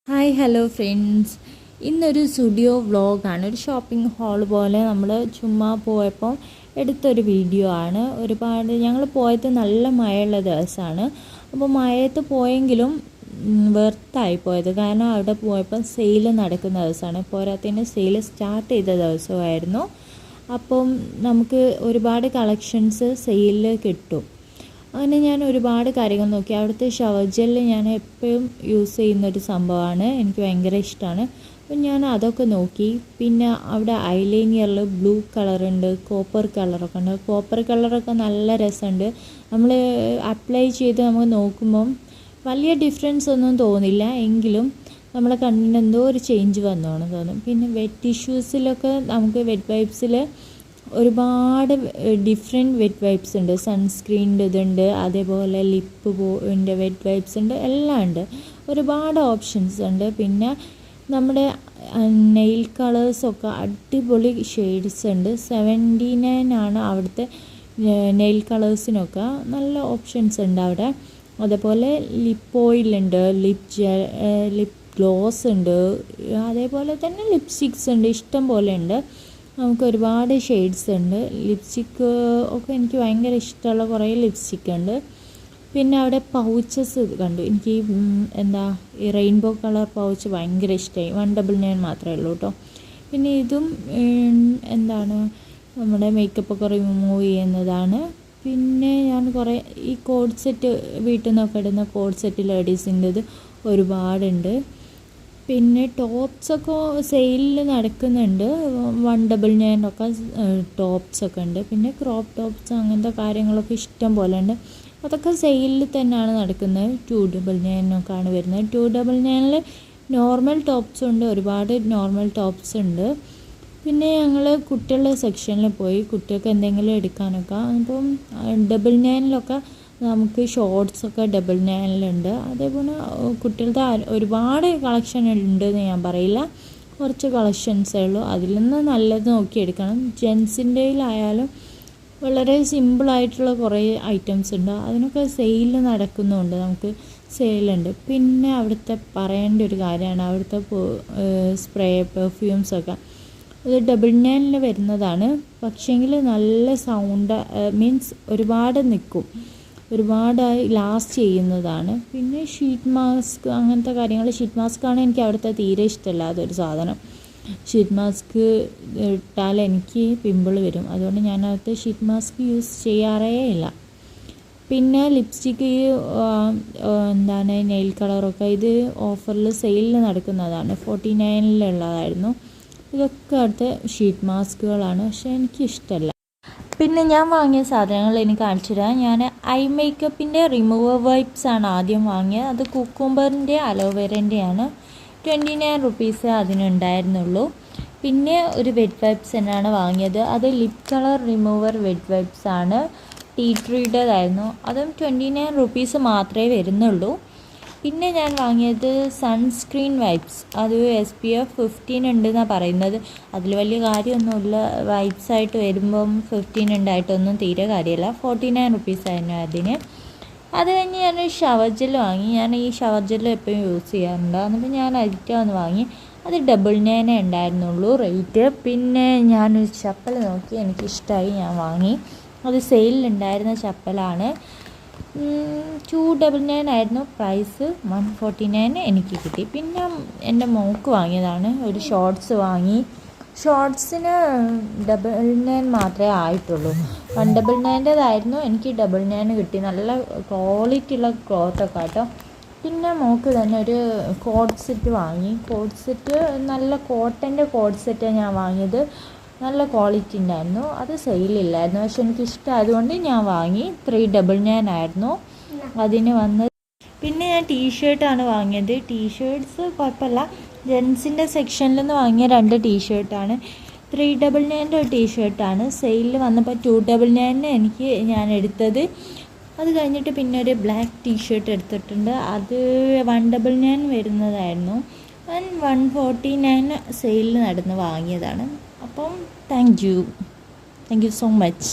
Hi hello friends, ഇന്നൊരു studio വ്ളോഗാണ്. ഒരു ഷോപ്പിംഗ് ഹാൾ പോലെ നമ്മൾ ചുമ്മാ പോയപ്പോൾ എടുത്തൊരു വീഡിയോ ആണ്. ഞങ്ങൾ പോയത് നല്ല മഴയുള്ള ദിവസമാണ്. അപ്പോൾ മഴയത്ത് പോയെങ്കിലും വെർത്തായി പോയത്, കാരണം അവിടെ പോയപ്പോൾ സെയിൽ നടക്കുന്ന ദിവസമാണ്. പോരാത്തതിന് സെയിൽ സ്റ്റാർട്ട് ചെയ്ത ദിവസമായിരുന്നു. അപ്പം നമുക്ക് ഒരുപാട് കളക്ഷൻസ് സെയിലിൽ കിട്ടും. അങ്ങനെ ഞാൻ ഒരുപാട് കാര്യങ്ങൾ നോക്കി. അവിടുത്തെ ഷവർ ജെല്ല് ഞാൻ എപ്പോഴും യൂസ് ചെയ്യുന്നൊരു സംഭവമാണ്, എനിക്ക് ഭയങ്കര ഇഷ്ടമാണ്. അപ്പം ഞാൻ അതൊക്കെ നോക്കി. പിന്നെ അവിടെ ഐലൈനറിൽ ബ്ലൂ കളറുണ്ട്, കോപ്പർ കളറൊക്കെ ഉണ്ട്. കോപ്പർ കളറൊക്കെ നല്ല രസമുണ്ട്. നമ്മൾ അപ്ലൈ ചെയ്ത് നമുക്ക് നോക്കുമ്പം വലിയ ഡിഫറൻസ് ഒന്നും തോന്നില്ല, എങ്കിലും നമ്മളെ കണ്ണിന് എന്തോ ഒരു ചേഞ്ച് വന്നോണം തോന്നും. പിന്നെ വെറ്റ് ടിഷ്യൂസിലൊക്കെ നമുക്ക് വെറ്റ് വൈപ്സിൽ ഒരുപാട് ഡിഫറെൻറ്റ് വെറ്റ് വൈപ്സ് ഉണ്ട്. സൺസ്ക്രീനിൻ്റെ ഇതുണ്ട്, അതേപോലെ ലിപ്പിൻ്റെ വെറ്റ് വൈപ്സ് ഉണ്ട്, എല്ലാം ഉണ്ട്. ഒരുപാട് ഓപ്ഷൻസ് ഉണ്ട്. പിന്നെ നമ്മുടെ നെയിൽ കളേഴ്സൊക്കെ അടിപൊളി ഷെയ്ഡ്സ് ഉണ്ട്. 79 ആണ് അവിടുത്തെ നെയിൽ കളേഴ്സിനൊക്കെ. നല്ല ഓപ്ഷൻസ് ഉണ്ട് അവിടെ. അതേപോലെ ലിപ്പ് ഓയിലുണ്ട്, ലിപ്പ് ഗ്ലോസ് ഉണ്ട്, അതേപോലെ തന്നെ ലിപ്സ്റ്റിക്സ് ഉണ്ട്, ഇഷ്ടം പോലെ ഉണ്ട്. നമുക്ക് ഒരുപാട് ഷെയ്ഡ്സ് ഉണ്ട്. ലിപ്സ്റ്റിക്ക് ഒക്കെ എനിക്ക് ഭയങ്കര ഇഷ്ടമുള്ള കുറേ ലിപ്സ്റ്റിക്ക് ഉണ്ട്. പിന്നെ അവിടെ പൗച്ചസ് കണ്ടു. എനിക്ക് ഈ റെയിൻബോ കളർ പൗച്ച് ഭയങ്കര ഇഷ്ടമായി. 199 മാത്രമേ ഉള്ളൂ കേട്ടോ. പിന്നെ ഇതും നമ്മുടെ മേക്കപ്പൊക്കെ റിമൂവ് ചെയ്യുന്നതാണ്. പിന്നെ ഞാൻ കുറേ ഈ കോഡ് സെറ്റ് വീട്ടിൽ നിന്നൊക്കെ ഇടുന്ന കോഡ് സെറ്റ് ലേഡീസിൻ്റെത് ഒരുപാടുണ്ട്. പിന്നെ ടോപ്സൊക്കെ സെയിലിൽ നടക്കുന്നുണ്ട്. 199 ഒക്കെ ടോപ്സൊക്കെ ഉണ്ട്. പിന്നെ ക്രോപ്പ് ടോപ്സ് അങ്ങനത്തെ കാര്യങ്ങളൊക്കെ ഇഷ്ടം പോലെ ഉണ്ട്. അതൊക്കെ സെയിലിൽ തന്നെയാണ് നടക്കുന്നത്. 299 ഒക്കെയാണ് വരുന്നത്. 299 നോർമൽ ടോപ്സ് ഉണ്ട്, ഒരുപാട് നോർമൽ ടോപ്സ് ഉണ്ട്. പിന്നെ ഞങ്ങൾ കുട്ടികളുടെ സെക്ഷനിൽ പോയി, കുട്ടികൾക്ക് എന്തെങ്കിലും എടുക്കാനൊക്കെ. അപ്പം 99 നമുക്ക് ഷോർട്സൊക്കെ 99 അതേപോലെ കുട്ടികളുടെ ഒരുപാട് കളക്ഷൻ ഉണ്ടെന്ന് ഞാൻ പറയില്ല, കുറച്ച് കളക്ഷൻസേ ഉള്ളൂ. അതിൽ നിന്ന് നല്ലത് നോക്കിയെടുക്കണം. ജെൻസിൻ്റെയിലായാലും വളരെ സിമ്പിളായിട്ടുള്ള കുറേ ഐറ്റംസ് ഉണ്ട്, അതിനൊക്കെ സെയിൽ നടക്കുന്നുണ്ട്, നമുക്ക് സെയിലുണ്ട്. പിന്നെ അവിടുത്തെ പറയേണ്ട ഒരു കാര്യമാണ് അവിടുത്തെ സ്പ്രേ പെർഫ്യൂംസൊക്കെ. ഇത് 99 വരുന്നതാണ്, പക്ഷേങ്കിൽ നല്ല സൗണ്ട്, മീൻസ് ഒരുപാട് നിൽക്കും, ഒരുപാടായി ലാസ്റ്റ് ചെയ്യുന്നതാണ്. പിന്നെ ഷീറ്റ് മാസ്ക് അങ്ങനത്തെ കാര്യങ്ങൾ. ഷീറ്റ് മാസ്കാണ് എനിക്ക് അവിടുത്തെ തീരെ ഇഷ്ടമല്ലാത്തൊരു സാധനം. ഷീറ്റ് മാസ്ക് ഇട്ടാൽ എനിക്ക് പിമ്പിൾ വരും, അതുകൊണ്ട് ഞാൻ അവിടുത്തെ ഷീറ്റ് മാസ്ക് യൂസ് ചെയ്യാറേ ഇല്ല. പിന്നെ ലിപ്സ്റ്റിക്ക്, നെയിൽ കളറൊക്കെ ഇത് ഓഫറിൽ സെയിലിൽ നടക്കുന്നതാണ്. 49 ഇതൊക്കെ അവിടുത്തെ ഷീറ്റ് മാസ്കുകളാണ്, പക്ഷേ എനിക്കിഷ്ടമല്ല. പിന്നെ ഞാൻ വാങ്ങിയ സാധനങ്ങൾ എനിക്ക് കാണിച്ചു തരാം. ഞാൻ ഐ മേക്കപ്പിൻ്റെ റിമൂവർ വൈപ്സ് ആണ് ആദ്യം വാങ്ങിയത്. അത് കുക്കുംബറിൻ്റെ അലോവേരൻ്റെയാണ്. 29 റുപ്പീസ് അതിനുണ്ടായിരുന്നുള്ളൂ. പിന്നെ ഒരു വെറ്റ് വൈപ്സ് തന്നെയാണ് വാങ്ങിയത്. അത് lip colour remover wet wipes ആണ്, ടീ ട്രീയുടേതായിരുന്നു. അതും 29 റുപ്പീസ് മാത്രമേ വരുന്നുള്ളൂ. പിന്നെ ഞാൻ വാങ്ങിയത് സൺസ്ക്രീൻ വൈപ്സ്. അത് SPF 15 ഉണ്ടെന്നാണ് പറയുന്നത്. അതിൽ വലിയ കാര്യമൊന്നുമില്ല, വൈപ്സായിട്ട് വരുമ്പം 15 ഉണ്ടായിട്ടൊന്നും തീരെ കാര്യമില്ല. 49 റുപ്പീസ് ആയിരുന്നു അതിന്. അത് കഴിഞ്ഞ് ഞാൻ ഷവർ ജെല്ല് വാങ്ങി. ഞാൻ ഈ ഷവർ ജെല്ല് എപ്പോഴും യൂസ് ചെയ്യാറുണ്ട്, എന്നിട്ട് ഞാൻ അരിറ്റാന്ന് വാങ്ങി. അത് 99 ഉണ്ടായിരുന്നുള്ളൂ റേറ്റ്. പിന്നെ ഞാനൊരു ചപ്പൽ നോക്കി, എനിക്കിഷ്ടമായി, ഞാൻ വാങ്ങി. അത് സെയിലുണ്ടായിരുന്ന ചപ്പലാണ്. 299 ആയിരുന്നു പ്രൈസ്, 149 എനിക്ക് കിട്ടി. പിന്നെ എൻ്റെ മോൾക്ക് വാങ്ങിയതാണ് ഒരു ഷോർട്സ് വാങ്ങി. ഷോർട്സിന് 99 മാത്രമേ ആയിട്ടുള്ളൂ. 199 എനിക്ക് 99 കിട്ടി. നല്ല ക്വാളിറ്റി ഉള്ള ക്ലോത്തൊക്കെ കേട്ടോ. പിന്നെ മോൾക്ക് തന്നെ ഒരു കോഡ് സെറ്റ് വാങ്ങി. കോഡ് സെറ്റ് നല്ല കോട്ടൻ്റെ കോഡ് സെറ്റാണ് ഞാൻ വാങ്ങിയത്. നല്ല ക്വാളിറ്റി ഉണ്ടായിരുന്നു. അത് സെയിലില്ലായിരുന്നു, പക്ഷെ എനിക്കിഷ്ടമായതുകൊണ്ട് ഞാൻ വാങ്ങി. 399 ആയിരുന്നു അതിന് വന്നത്. പിന്നെ ഞാൻ ടീഷർട്ടാണ് വാങ്ങിയത്. ടീഷർട്ട്സ് കുഴപ്പമില്ല. ജെൻസിൻ്റെ സെക്ഷനിൽ നിന്ന് വാങ്ങിയ 2 ടീഷർട്ടാണ്. 399 ഒരു ടീഷർട്ടാണ്. സെയിലിൽ വന്നപ്പോൾ 299 ഞാൻ എടുത്തത്. അത് കഴിഞ്ഞിട്ട് പിന്നെ ഒരു ബ്ലാക്ക് ടീഷർട്ട് എടുത്തിട്ടുണ്ട്. അത് 199 വരുന്നതായിരുന്നു. 149 സെയിലിൽ നടന്ന് വാങ്ങിയതാണ്. അപ്പം താങ്ക് യു സോ മച്ച്.